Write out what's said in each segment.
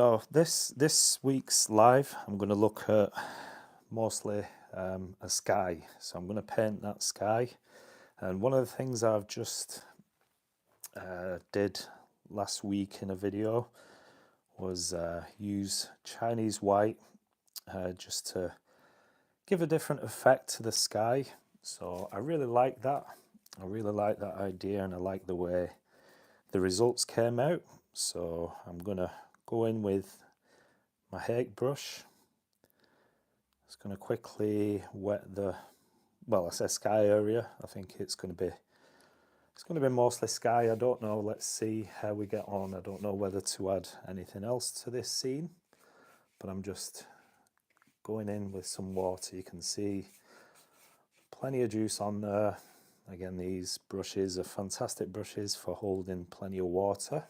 Oh, this week's live, I'm going to look at mostly a sky. So I'm going to paint that sky. And one of the things I've just did last week in a video was use Chinese white just to give a different effect to the sky. So I really like that. I really like that idea, and I like the way the results came out. So I'm going to go in with my hake brush. Just going to quickly wet the, well, I say sky area. I think it's going to be mostly sky. I don't know. Let's see how we get on. I don't know whether to add anything else to this scene, but I'm just going in with some water. You can see plenty of juice on there. Again, these brushes are fantastic brushes for holding plenty of water.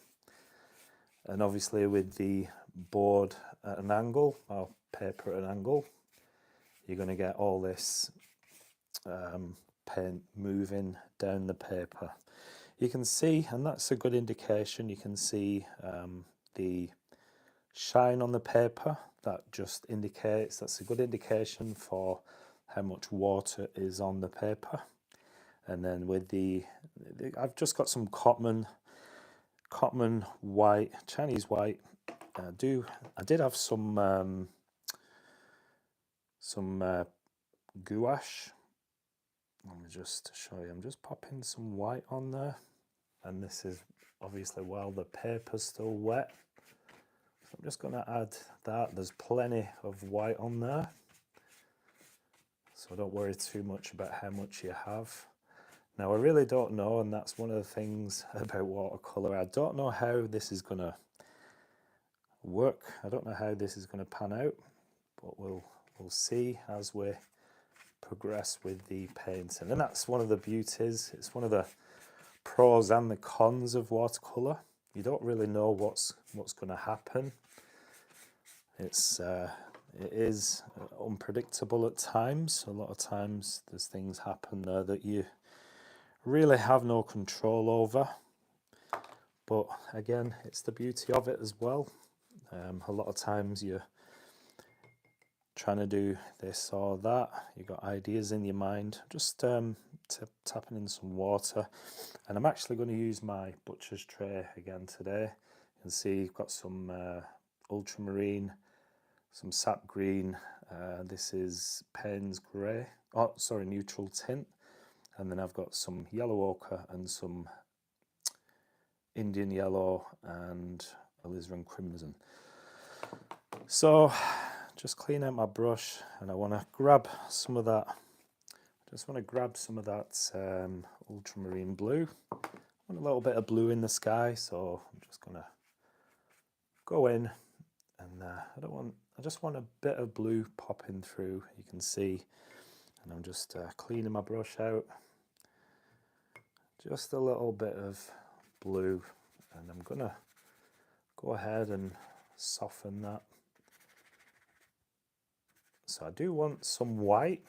And obviously with the board at an angle, or paper at an angle, you're going to get all this paint moving down the paper. You can see, and that's a good indication, you can see the shine on the paper. That just indicates, that's a good indication for how much water is on the paper. And then with I've just got some cotman white, Chinese white. I did have some gouache. Let me just show you. I'm just popping some white on there, and this is obviously while the paper's still wet. So I'm just going to add that. There's plenty of white on there, so don't worry too much about how much you have. Now I really don't know, and that's one of the things about watercolor. I don't know how this is going to work. I don't know how this is going to pan out, but we'll see as we progress with the painting. And that's one of the beauties. It's one of the pros and the cons of watercolor. You don't really know what's going to happen. It is unpredictable at times. A lot of times there's things happen there that you really have no control over. But again, it's the beauty of it as well. A lot of times you're trying to do this or that, you've got ideas in your mind. Just tapping in some water, and I'm actually going to use my butcher's tray again today. You can see you've got some ultramarine, some sap green, this is Payne's grey, oh sorry, neutral tint, and then I've got some yellow ochre and some Indian yellow and alizarin crimson. So just clean out my brush, and I want to grab some of that. Ultramarine blue. I want a little bit of blue in the sky, so I'm just gonna go in, and I just want a bit of blue popping through. You can see, and I'm just cleaning my brush out. Just a little bit of blue, and I'm gonna go ahead and soften that. So I do want some white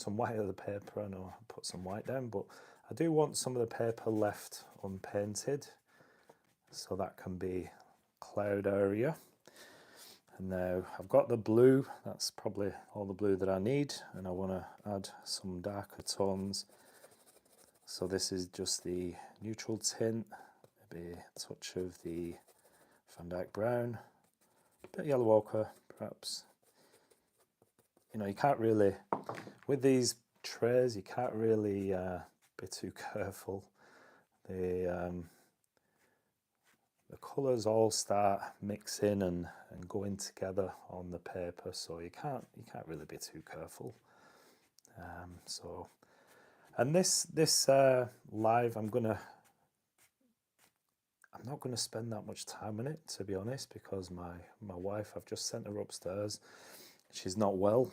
of the paper. I know I put some white down, but I do want some of the paper left unpainted, so that can be cloud area. And now I've got the blue. That's probably all the blue that I need, and I want to add some darker tones. So this is just the neutral tint, maybe a touch of the Van Dyke brown, a bit of yellow ochre perhaps. You know, you can't really, with these trays, you can't really be too careful. The colours all start mixing and going together on the paper, so you can't really be too careful. And this live, I'm not gonna spend that much time on it, to be honest, because my wife, I've just sent her upstairs. She's not well.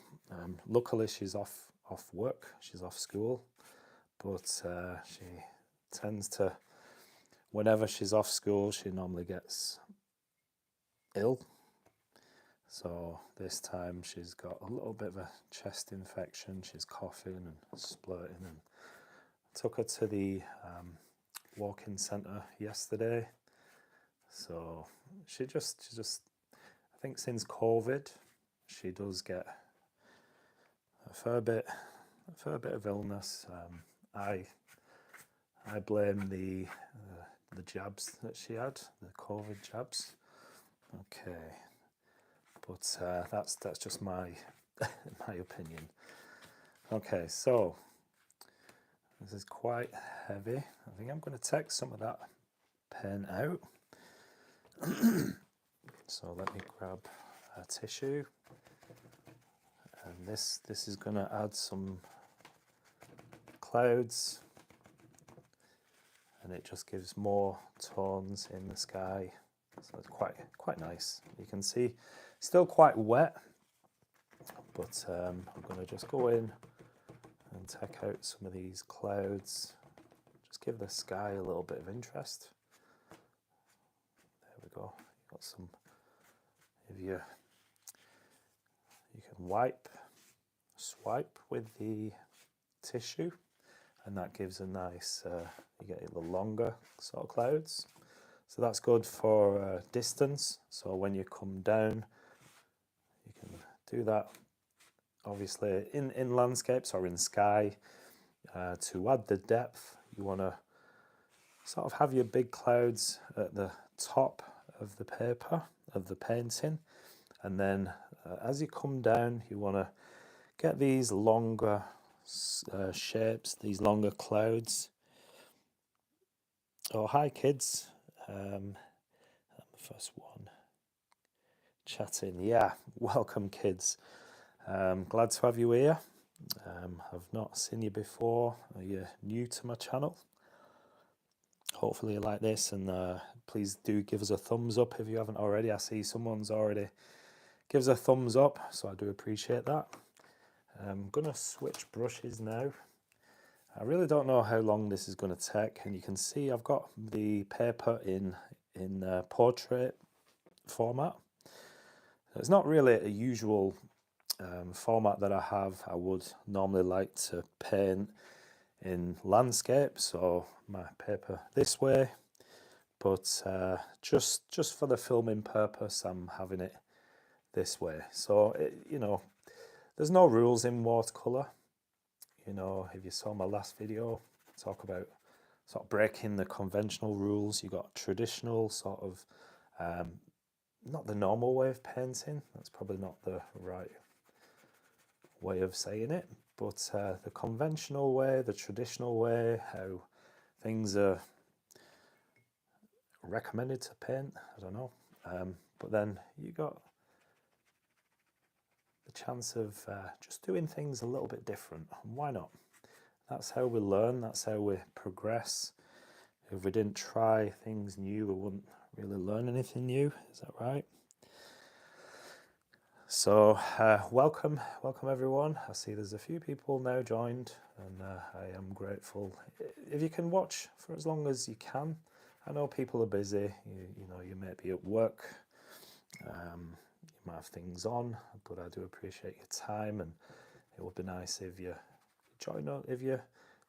Luckily, she's off work. She's off school, but she tends to, whenever she's off school, she normally gets ill. So this time she's got a little bit of a chest infection. She's coughing and splurting, and took her to the walk-in centre yesterday. So she just think since COVID, she does get a fair bit of illness. I blame the jabs that she had, the COVID jabs. Okay, but that's just my my opinion. Okay, so this is quite heavy. I think I'm going to take some of that pen out. So let me grab a tissue, and this is going to add some clouds, and it just gives more tones in the sky. So it's quite nice. You can see still quite wet, but I'm going to just go in and take out some of these clouds, just give the sky a little bit of interest. There we go. You've got some, if you can swipe with the tissue, and that gives a nice, you get a little longer sort of clouds. So that's good for distance. So when you come down, you can do that. Obviously in landscapes or in sky, to add the depth, you want to sort of have your big clouds at the top of the paper, of the painting, and then as you come down, you want to get these longer shapes, these longer clouds. Oh, hi kids. I'm the first one chatting. Yeah, welcome kids. Glad to have you here. I've not seen you before. Are you new to my channel? Hopefully you like this, and please do give us a thumbs up if you haven't already. I see someone's already gives a thumbs up, so I do appreciate that. I'm going to switch brushes now. I really don't know how long this is going to take, and you can see I've got the paper in portrait format. It's not really a usual format that I have. I would normally like to paint in landscape, so my paper this way, but just for the filming purpose, I'm having it this way. So you know, there's no rules in watercolor. You know, if you saw my last video, talk about sort of breaking the conventional rules. You got traditional sort of, not the normal way of painting. That's probably not the right way of saying it, but the conventional way, the traditional way, how things are recommended to paint. I don't know, but then you got the chance of just doing things a little bit different. Why not? That's how we learn, that's how we progress. If we didn't try things new, we wouldn't really learn anything new. Is that right? So welcome everyone. I see there's a few people now joined, and I am grateful. If you can watch for as long as you can. I know people are busy, you know, you may be at work, you might have things on, but I do appreciate your time, and it would be nice if you join on, if you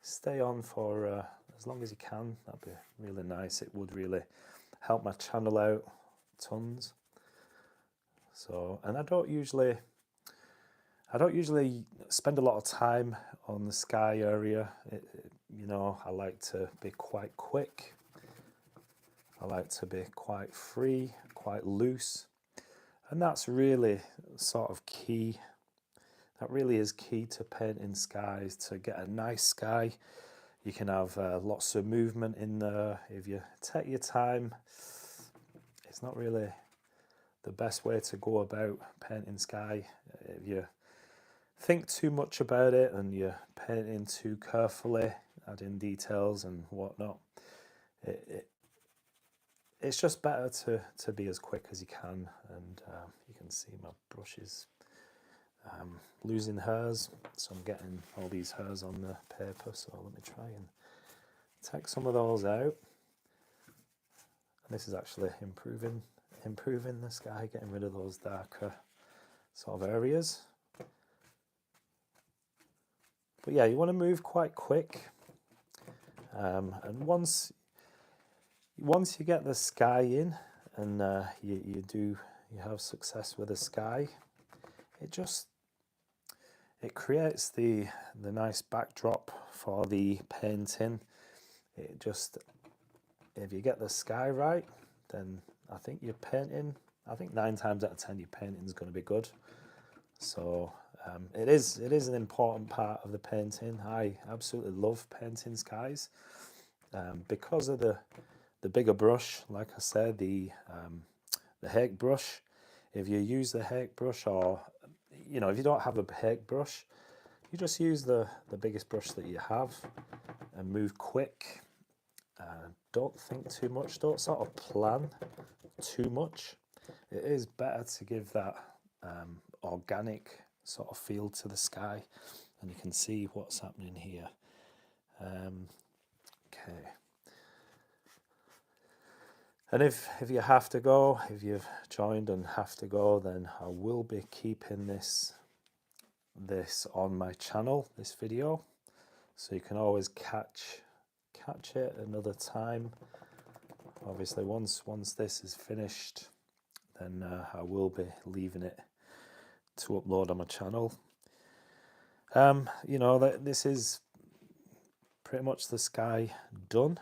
stay on for as long as you can. That'd be really nice. It would really help my channel out tons. So, and I don't usually spend a lot of time on the sky area. You know, I like to be quite quick. I like to be quite free, quite loose. And that's really sort of key. That really is key to painting skies. To get a nice sky, you can have lots of movement in there. If you take your time, it's not really the best way to go about painting sky. If you think too much about it and you're painting too carefully, adding details and whatnot, it's just better to be as quick as you can. And you can see my brushes losing hairs, so I'm getting all these hairs on the paper. So let me try and take some of those out. And this is actually improving the sky, getting rid of those darker sort of areas. But yeah, you want to move quite quick, and once you get the sky in, and you do you have success with the sky, it creates the nice backdrop for the painting. It just, if you get the sky right, then I think your painting, I think 9 times out of 10 your painting is going to be good. So it is an important part of the painting. I absolutely love painting skies because of the bigger brush. Like I said, the hake brush. If you use the hake brush, or if you don't have a hake brush, you just use the biggest brush that you have and move quick. Don't think too much. Don't sort of plan too much. It is better to give that organic sort of feel to the sky, and you can see what's happening here. Okay. And if you have to go, if you've joined and have to go, then I will be keeping this on my channel, this video, so you can always catch it another time. Obviously, once this is finished, then I will be leaving it to upload on my channel. This is pretty much the sky done.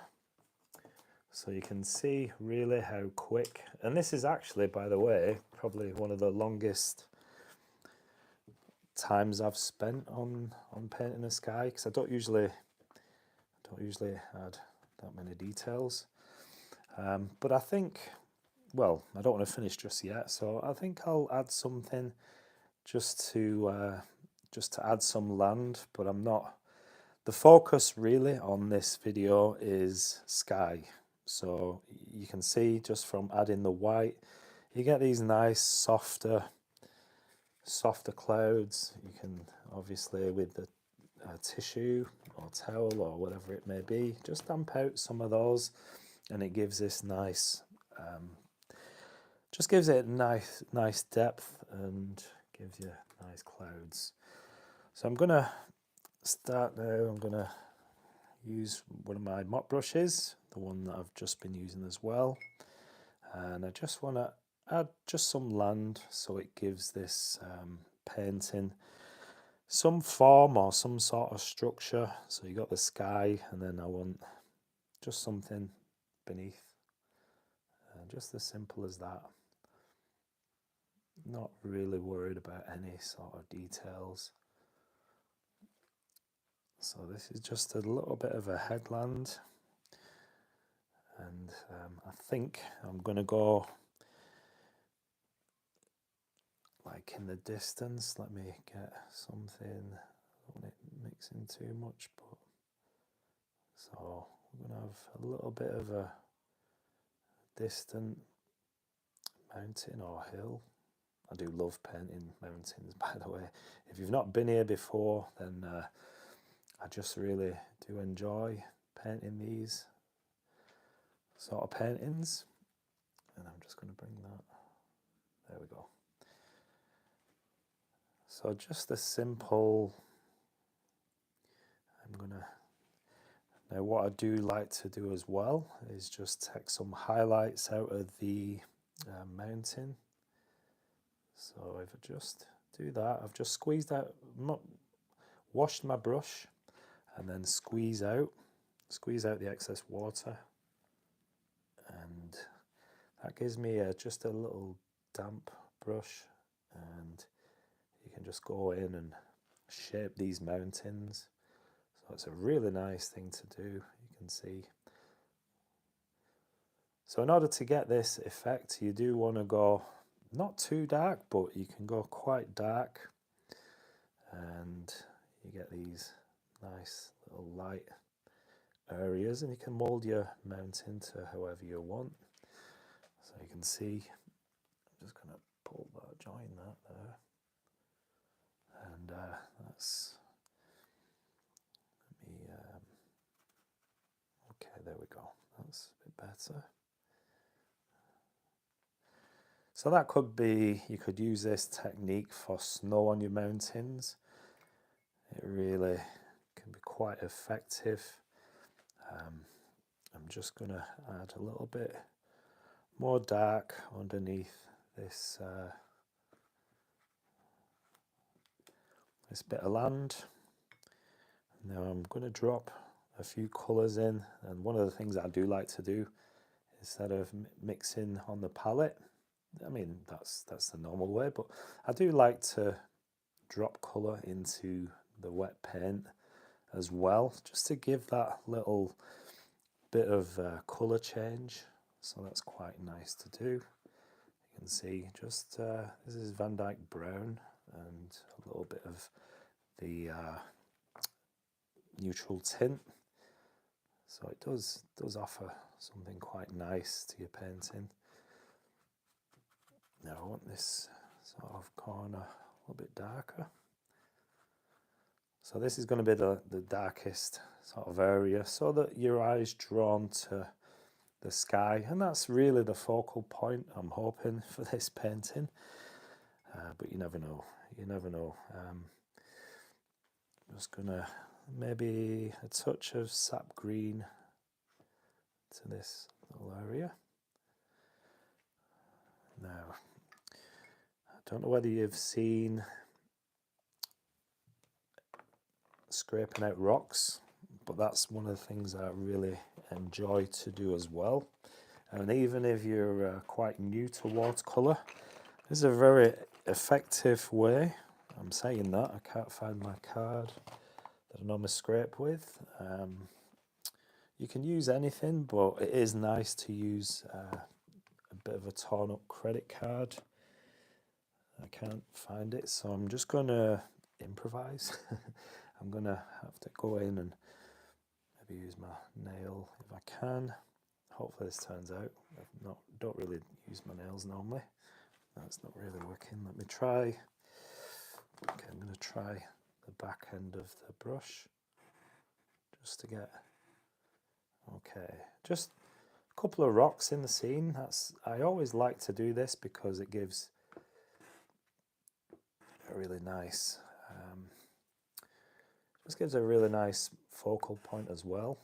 So you can see really how quick, and this is actually, by the way, probably one of the longest times I've spent on painting a sky, because I don't usually add that many details. But I think, well, I don't want to finish just yet, so I think I'll add something just to add some land, but I'm not. The focus really on this video is sky. So you can see just from adding the white, you get these nice softer clouds. You can obviously, with the tissue or towel or whatever it may be, just damp out some of those, and it gives this nice, just gives it nice depth and gives you nice clouds. So I'm gonna start now. I'm gonna use one of my mop brushes, the one that I've just been using as well, and I just want to add just some land so it gives this painting some form or some sort of structure. So you got the sky, and then I want just something beneath, just as simple as that. Not really worried about any sort of details. So this is just a little bit of a headland, and I think I'm going to go like in the distance. Let me get something. I don't want it mixing too much, but so we're going to have a little bit of a distant mountain or hill. I do love painting mountains, by the way. If you've not been here before, then I just really do enjoy painting these sort of paintings. And I'm just going to bring that. There we go. So just a simple, now what I do like to do as well is just take some highlights out of the mountain. So if I just do that, I've just squeezed out, washed my brush, and then squeeze out the excess water, and that gives me just a little damp brush, and you can just go in and shape these mountains. So it's a really nice thing to do, you can see. So in order to get this effect, you do want to go not too dark, but you can go quite dark, and you get these nice little light areas, and you can mold your mountain to however you want. So you can see, I'm just going to join that there, and that's, let me, okay, there we go, that's a bit better. So that could be, you could use this technique for snow on your mountains. It really can be quite effective. I'm just going to add a little bit more dark underneath this this bit of land. Now I'm going to drop a few colours in, and one of the things I do like to do instead of mixing on the palette, I mean that's the normal way, but I do like to drop colour into the wet paint as well, just to give that little bit of colour change. So that's quite nice to do. You can see just this is Van Dyke brown and a little bit of the neutral tint, so it does offer something quite nice to your painting. Now I want this sort of corner a little bit darker, so this is going to be the darkest sort of area, so that your eye's drawn to the sky, and that's really the focal point I'm hoping for this painting. But you never know, I'm just gonna maybe a touch of sap green to this little area. Now I don't know whether you've seen scraping out rocks, but that's one of the things I really enjoy to do as well. And even if you're quite new to watercolour, this is a very effective way. I'm saying that, I can't find my card that I normally scrape with. You can use anything, but it is nice to use a bit of a torn up credit card. I can't find it, so I'm just going to improvise. I'm going to have to go in and maybe use my nail if I can. Hopefully this turns out. Don't really use my nails normally. That's not really working. Let me try. Okay, I'm going to try the back end of the brush just to get, okay, just a couple of rocks in the scene. I always like to do this because it gives a really nice, just gives a really nice focal point as well,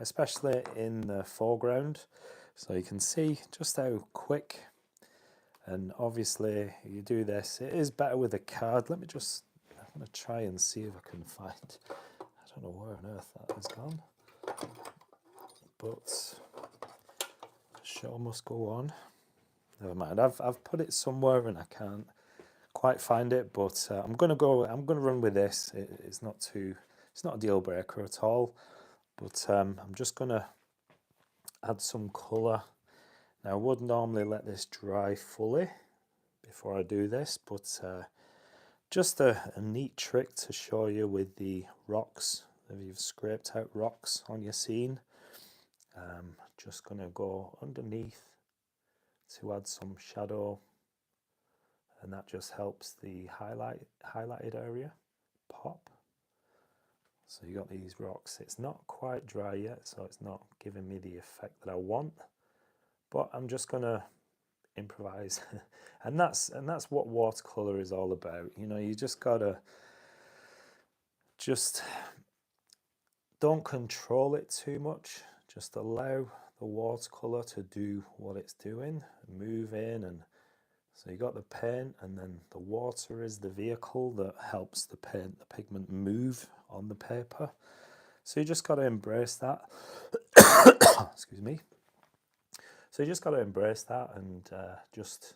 especially in the foreground. So you can see just how quick, and obviously you do this, it is better with a card. I'm going to try and see if I can find, I don't know where on earth that has gone, but the show must go on. Never mind, I've put it somewhere and I can't quite find it, but I'm going to run with this. It's not a deal breaker at all, but I'm just going to add some colour. Now I would normally let this dry fully before I do this, but just a neat trick to show you with the rocks. If you've scraped out rocks on your scene, just going to go underneath to add some shadow, and that just helps the highlighted area pop. So you got these rocks. It's not quite dry yet, so it's not giving me the effect that I want, but I'm just gonna improvise. and that's what watercolor is all about. You know, you just gotta don't control it too much. Just allow the watercolor to do what it's doing, move in, and so you got the paint, and then the water is the vehicle that helps the pigment move on the paper. So you just got to embrace that. Excuse me. So you just got to embrace that, and just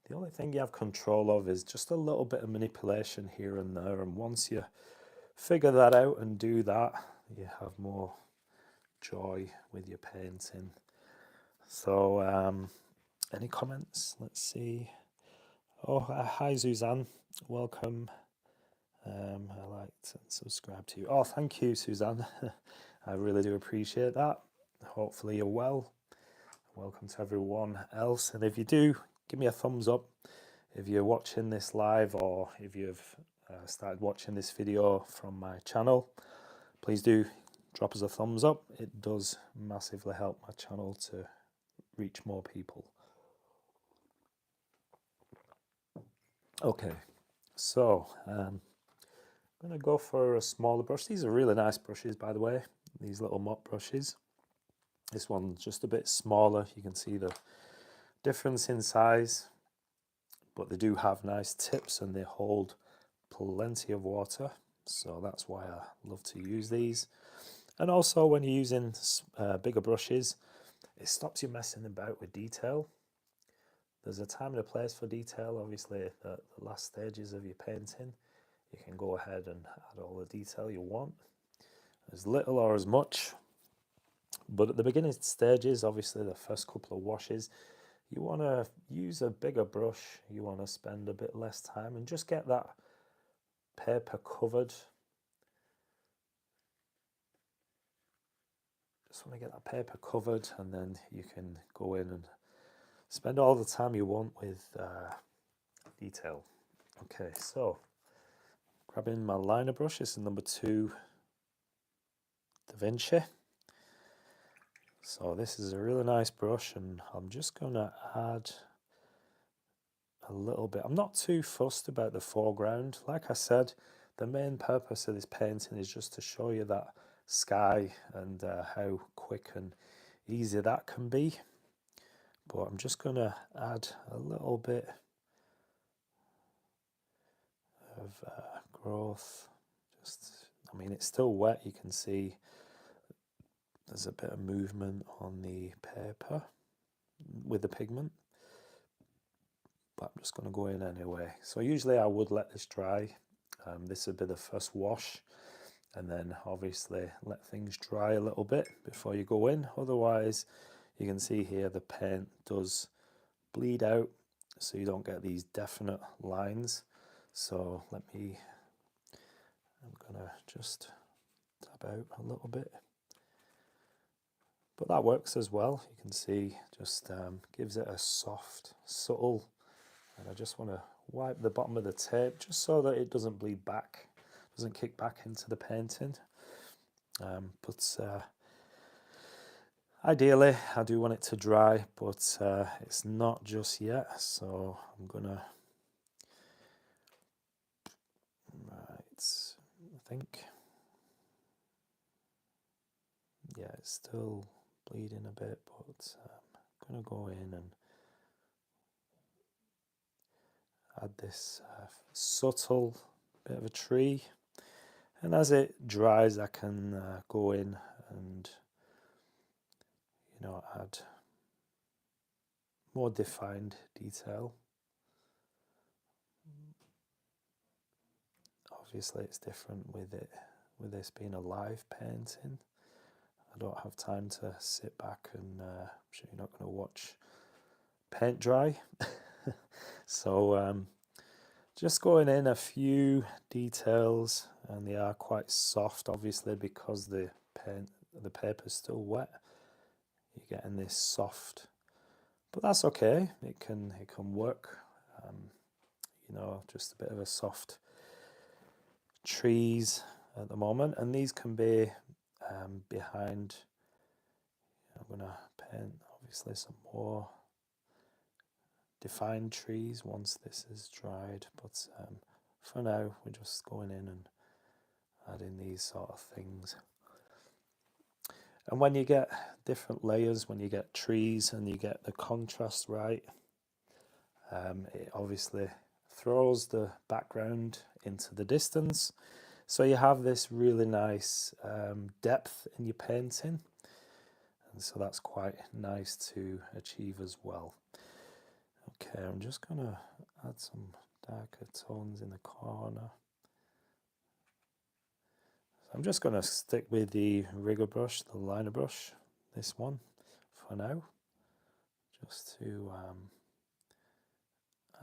the only thing you have control of is just a little bit of manipulation here and there. And once you figure that out and do that, you have more joy with your painting. So any comments? Let's see. Oh, hi Suzanne, welcome. I liked and subscribe to you. Oh, thank you, Suzanne. I really do appreciate that. Hopefully you're well. Welcome to everyone else. And if you do, give me a thumbs up if you're watching this live, or if you've started watching this video from my channel. Please do drop us a thumbs up. It does massively help my channel to reach more people. Okay, so I'm going to go for a smaller brush. These are really nice brushes, by the way, these little mop brushes. This one's just a bit smaller. You can see the Difference in size, but they do have nice tips and they hold plenty of water. So that's why I love to use these. And also when you're using bigger brushes, it stops you messing about with detail. There's a time and a place for detail. Obviously, the last stages of your painting, you can go ahead and add all the detail you want, as little or as much. But at the beginning stages, obviously the first couple of washes, you want to use a bigger brush. You want to spend a bit less time and just get that paper covered. Just want to get that paper covered, and then you can go in and spend all the time you want with detail. Okay, so grabbing my liner brush, this is number 2 Da Vinci. So this is a really nice brush, and I'm just going to add a little bit. I'm not too fussed about the foreground. Like I said, the main purpose of this painting is just to show you that sky and how quick and easy that can be. But I'm just going to add a little bit of growth. I mean, it's still wet. You can see there's a bit of movement on the paper with the pigment, but I'm just going to go in anyway. So usually I would let this dry. This would be the first wash, and then obviously let things dry a little bit before you go in. Otherwise, you can see here the paint does bleed out, so you don't get these definite lines. So I'm gonna just dab out a little bit, but that works as well. You can see just gives it a soft, subtle, and I just want to wipe the bottom of the tape just so that it doesn't bleed back, doesn't kick back into the painting. But ideally I do want it to dry, but it's not just yet, so I'm gonna I think, yeah, it's still bleeding a bit, but I'm gonna go in and add this subtle bit of a tree, and as it dries I can go in and add more defined detail. Obviously it's different with this being a live painting. I don't have time to sit back and I'm sure you're not going to watch paint dry. So just going in a few details, and they are quite soft obviously because the paper's still wet. You're getting this soft, but that's okay. It can work. Just a bit of a soft trees at the moment, and these can be behind. I'm gonna paint obviously some more defined trees once this is dried, but for now we're just going in and adding these sort of things. And when you get different layers, when you get trees and you get the contrast right, it obviously throws the background into the distance, so you have this really nice depth in your painting, and so that's quite nice to achieve as well. Okay, I'm just gonna add some darker tones in the corner. I'm just gonna stick with the rigger brush, the liner brush, this one for now, just to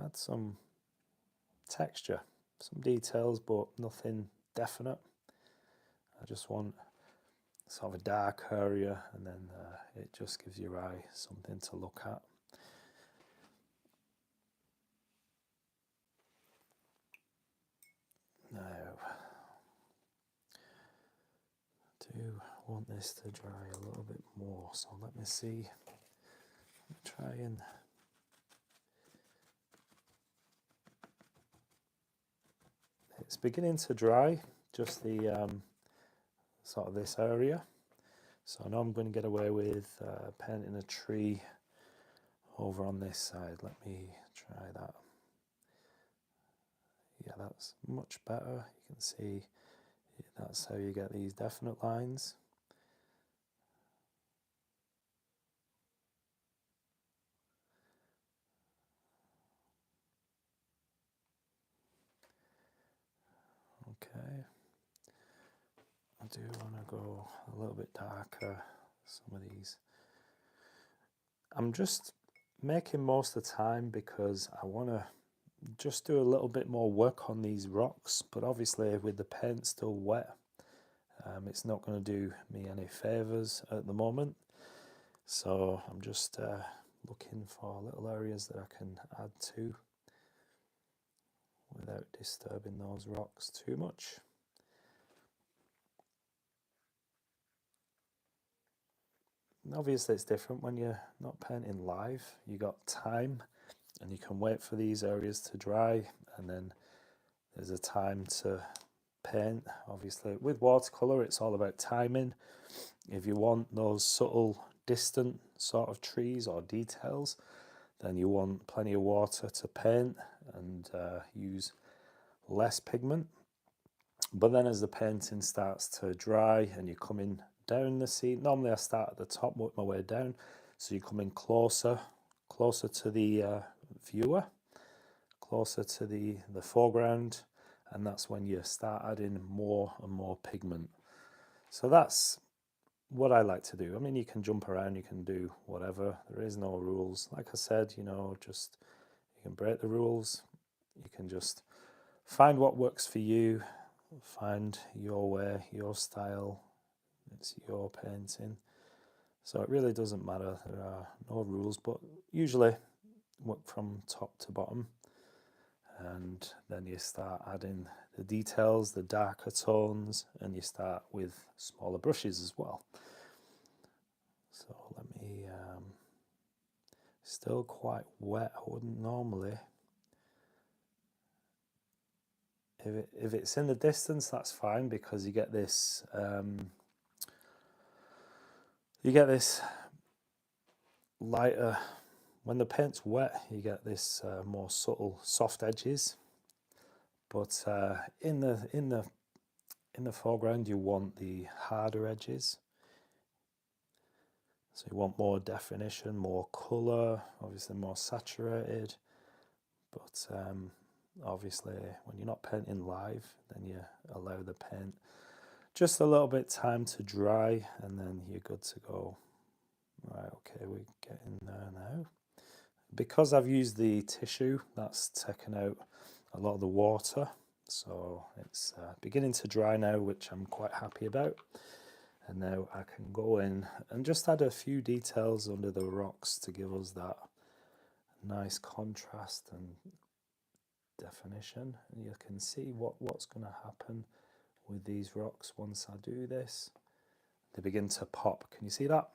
add some texture, some details, but nothing definite. I just want sort of a dark area, and then it just gives your eye something to look at. Now, I do want this to dry a little bit more, so let me see. Try and it's beginning to dry, just the sort of this area. So I know I'm going to get away with painting a tree over on this side. Let me try that. Yeah, that's much better. You can see that's how you get these definite lines. Okay. I do want to go a little bit darker, some of these. I'm just making most of the time because I want to just do a little bit more work on these rocks, but obviously with the paint still wet, it's not going to do me any favors at the moment. So I'm just looking for little areas that I can add to without disturbing those rocks too much. And obviously it's different when you're not painting live. You got time and you can wait for these areas to dry, and then there's a time to paint. Obviously with watercolor it's all about timing. If you want those subtle distant sort of trees or details, then you want plenty of water to paint and use less pigment. But then as the painting starts to dry and you're coming down the scene, normally I start at the top, work my way down, so you come in closer to the viewer, closer to the foreground, and that's when you start adding more and more pigment. So that's what I like to do. I mean, you can jump around, you can do whatever. There is no rules. Like I said, you know, just you can break the rules. You can just find what works for you, find your way, your style. It's your painting. So it really doesn't matter. There are no rules, but usually work from top to bottom. And then you start adding the details, the darker tones, and you start with smaller brushes as well. So let me, still quite wet. I wouldn't normally. If it's in the distance, that's fine, because you get this lighter. When the paint's wet, you get this more subtle, soft edges. But in the foreground, you want the harder edges. So you want more definition, more colour, obviously more saturated. But obviously when you're not painting live, then you allow the paint just a little bit time to dry, and then you're good to go. Right, okay, we're getting there now. Because I've used the tissue, that's taken out a lot of the water. So it's beginning to dry now, which I'm quite happy about. And now I can go in and just add a few details under the rocks to give us that nice contrast and definition. And you can see what's going to happen with these rocks once I do this. They begin to pop. Can you see that?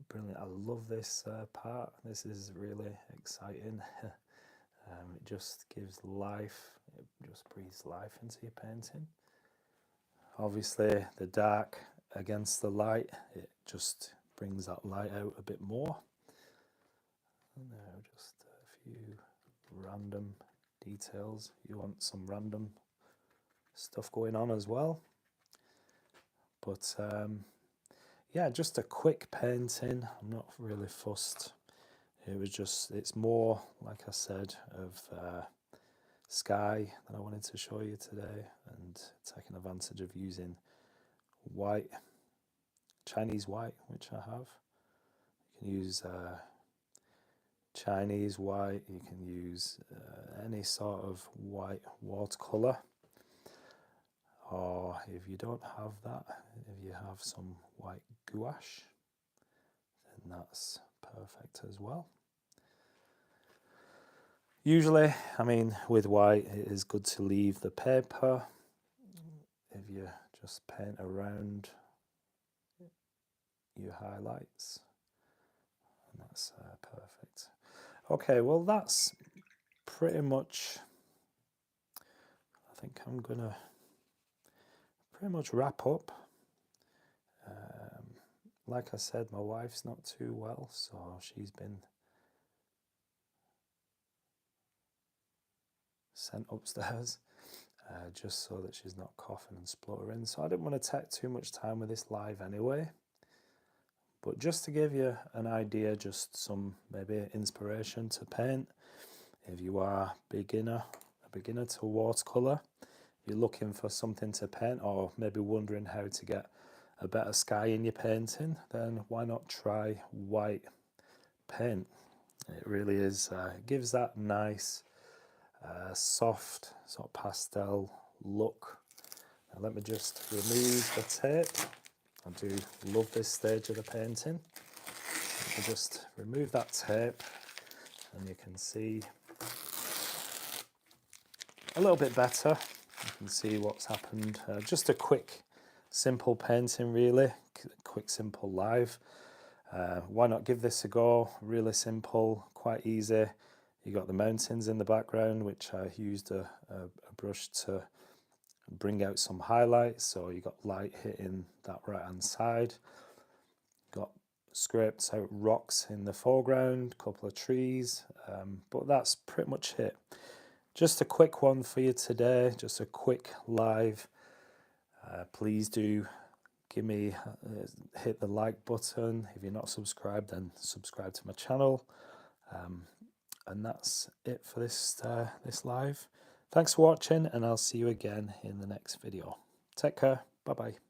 Brilliant. I love this part. This is really exciting. It just gives life. It just breathes life into your painting. Obviously the dark against the light, it just brings that light out a bit more. And now just a few random details. You want some random stuff going on as well. But yeah, just a quick painting. I'm not really fussed. It's more, like I said, of sky that I wanted to show you today, and taking advantage of using white, Chinese white, which I have. You can use Chinese white, you can use any sort of white watercolor, or if you don't have that, if you have some white gouache, then that's perfect as well. Usually, I mean, with white, it is good to leave the paper if you just paint around your highlights, and that's perfect. Okay, well, that's pretty much, I think I'm gonna pretty much wrap up. Like I said, my wife's not too well, so she's been sent upstairs, just so that she's not coughing and spluttering. So I didn't want to take too much time with this live anyway. But just to give you an idea, just some maybe inspiration to paint. If you are a beginner to watercolor, you're looking for something to paint, or maybe wondering how to get a better sky in your painting, then why not try white paint? It really is, it gives that nice soft sort of pastel look. Now let me just remove the tape. I do love this stage of the painting. Let me just remove that tape, and you can see a little bit better. You can see what's happened. Just a quick, simple painting really, quick, simple live. Why not give this a go? Really simple, quite easy. You got the mountains in the background, which I used a brush to bring out some highlights. So you got light hitting that right hand side. Got scraped out rocks in the foreground, a couple of trees, but that's pretty much it. Just a quick one for you today, just a quick live. Please do give me hit the like button. If you're not subscribed, then subscribe to my channel. And that's it for this live. Thanks for watching, and I'll see you again in the next video. Take care. Bye bye.